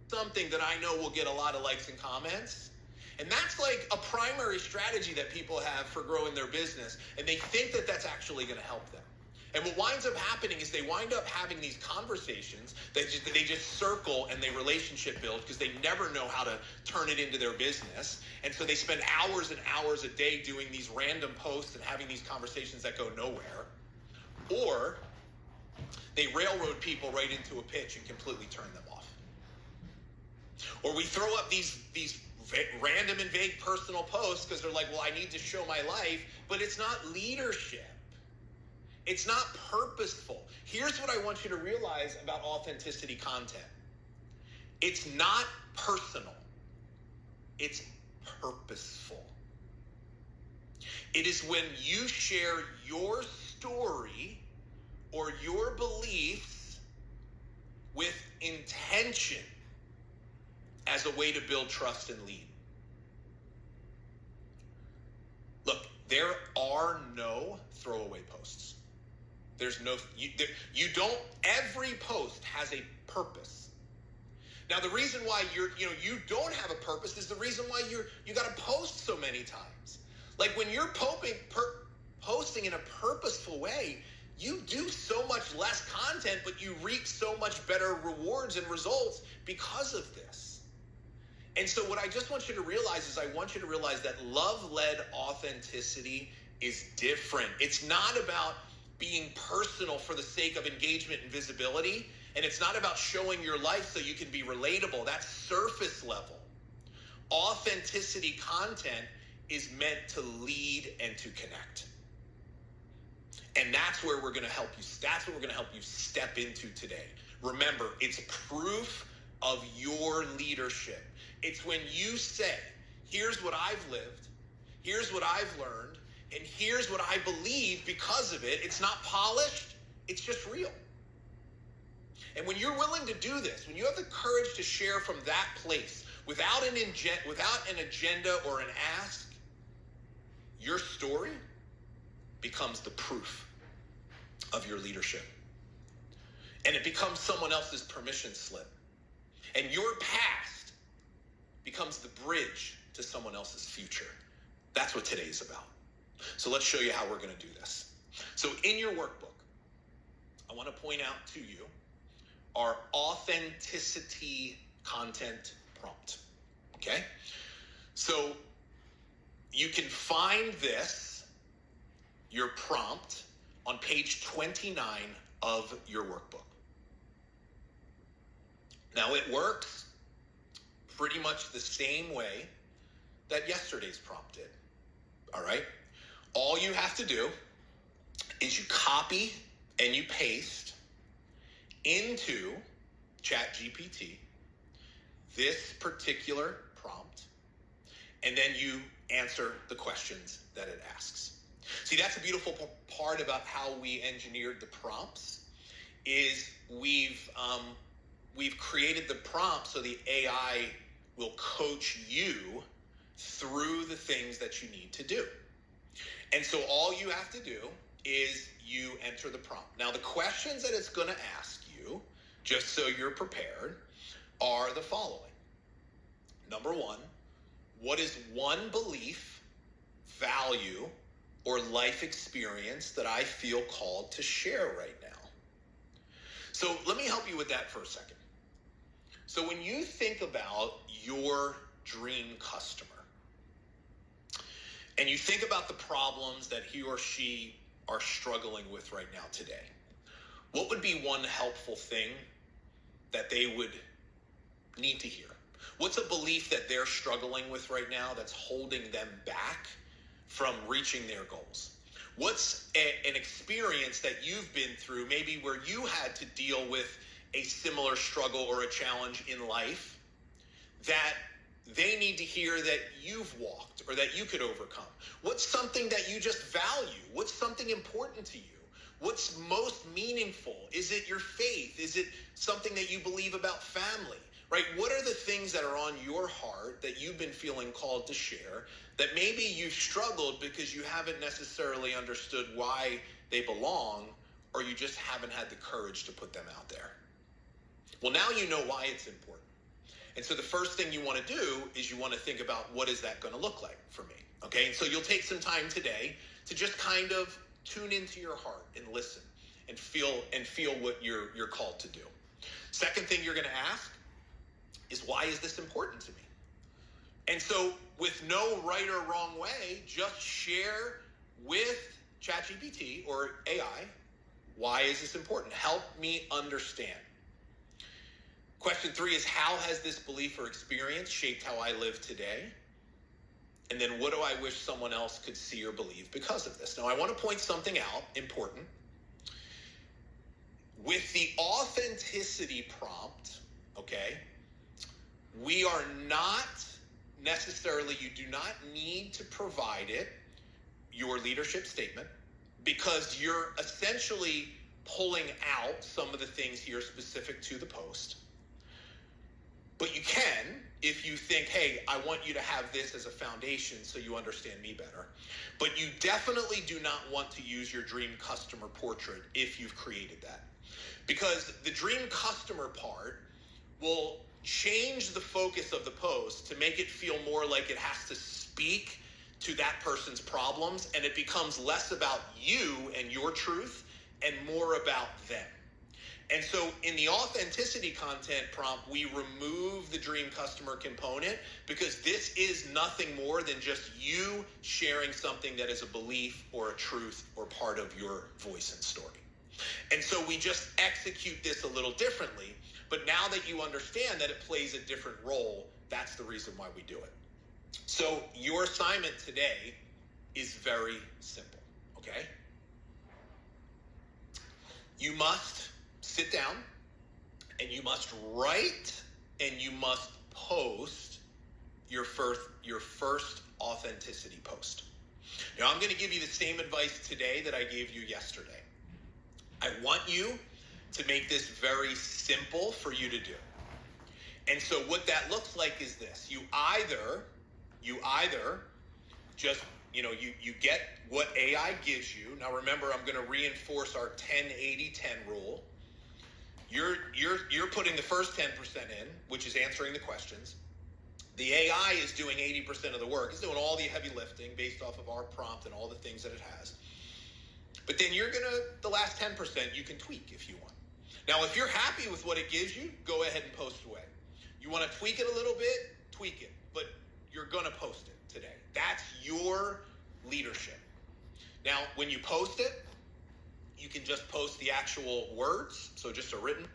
something that I know will get a lot of likes and comments. And that's like a primary strategy that people have for growing their business. And they think that that's actually going to help them. And what winds up happening is they wind up having these conversations that they just circle and they relationship build because they never know how to turn it into their business. And so they spend hours and hours a day doing these random posts and having these conversations that go nowhere. Or they railroad people right into a pitch and completely turn them off. Or we throw up these random and vague personal posts because they're like, well, I need to show my life, but it's not leadership. It's not purposeful. Here's what I want you to realize about authenticity content. It's not personal. It's purposeful. It is when you share your story or your beliefs with intention as a way to build trust and lead. Look, there are no throwaway posts. There's no, you don't, every post has a purpose. Now, the reason why you don't have a purpose is the reason why you got to post so many times. Like when you're posting in a purposeful way, you do so much less content, but you reap so much better rewards and results because of this. And so what I just want you to realize is I want you to realize that love-led authenticity is different. It's not about being personal for the sake of engagement and visibility. And it's not about showing your life so you can be relatable. That's surface level. Authenticity content is meant to lead and to connect. And that's where we're going to help you. That's what we're going to help you step into today. Remember, it's proof of your leadership. It's when you say, here's what I've lived, here's what I've learned, and here's what I believe because of it. It's not polished, it's just real. And when you're willing to do this, when you have the courage to share from that place without an agenda or an ask, your story becomes the proof of your leadership. And it becomes someone else's permission slip. And your past becomes the bridge to someone else's future. That's what today's about. So let's show you how we're going to do this. So in your workbook, I want to point out to you our authenticity content prompt. Okay? So you can find this, your prompt, on page 29 of your workbook. Now it works pretty much the same way that yesterday's prompt did. All right? All you have to do is you copy and you paste into ChatGPT this particular prompt, and then you answer the questions that it asks. See, that's a beautiful part about how we engineered the prompts is we've created the prompt so the AI will coach you through the things that you need to do. And so all you have to do is you enter the prompt. Now, the questions that it's going to ask you, just so you're prepared, are the following. Number one, what is one belief, value, or life experience that I feel called to share right now? So let me help you with that for a second. So when you think about your dream customer, and you think about the problems that he or she are struggling with right now today, what would be one helpful thing that they would need to hear? What's a belief that they're struggling with right now that's holding them back from reaching their goals? What's an experience that you've been through, maybe where you had to deal with a similar struggle or a challenge in life that they need to hear that you've walked or that you could overcome? What's something that you just value? What's something important to you? What's most meaningful? Is it your faith? Is it something that you believe about family, right? What are the things that are on your heart that you've been feeling called to share that maybe you've struggled because you haven't necessarily understood why they belong, or you just haven't had the courage to put them out there? Well, now you know why it's important. And so the first thing you want to do is you want to think about, what is that going to look like for me? Okay. And so you'll take some time today to just kind of tune into your heart and listen and feel what you're called to do. Second thing you're going to ask is, why is this important to me? And so, with no right or wrong way, just share with ChatGPT or AI, why is this important? Help me understand. Question 3 is, how has this belief or experience shaped how I live today? And then, what do I wish someone else could see or believe because of this? Now, I want to point something out, important. With the authenticity prompt, okay, we are not necessarily, you do not need to provide it your leadership statement, because you're essentially pulling out some of the things here specific to the post. But you can, if you think, hey, I want you to have this as a foundation so you understand me better. But you definitely do not want to use your dream customer portrait if you've created that. Because the dream customer part will change the focus of the post to make it feel more like it has to speak to that person's problems, and it becomes less about you and your truth and more about them. And so in the authenticity content prompt, we remove the dream customer component, because this is nothing more than just you sharing something that is a belief or a truth or part of your voice and story. And so we just execute this a little differently. But now that you understand that it plays a different role, that's the reason why we do it. So your assignment today is very simple, okay? You must sit down and you must write and you must post your first authenticity post. Now, I'm going to give you the same advice today that I gave you yesterday. I want you to make this very simple for you to do. And so what that looks like is this. You either just, you get what AI gives you. Now remember, I'm going to reinforce our 10-80-10 rule. You're putting the first 10% in, which is answering the questions. The AI is doing 80% of the work. It's doing all the heavy lifting based off of our prompt and all the things that it has. But then the last 10% you can tweak if you want. Now, if you're happy with what it gives you, go ahead and post away. You want to tweak it a little bit, tweak it, but you're going to post it today. That's your leadership. Now, when you post it, you can just post the actual words, so just a written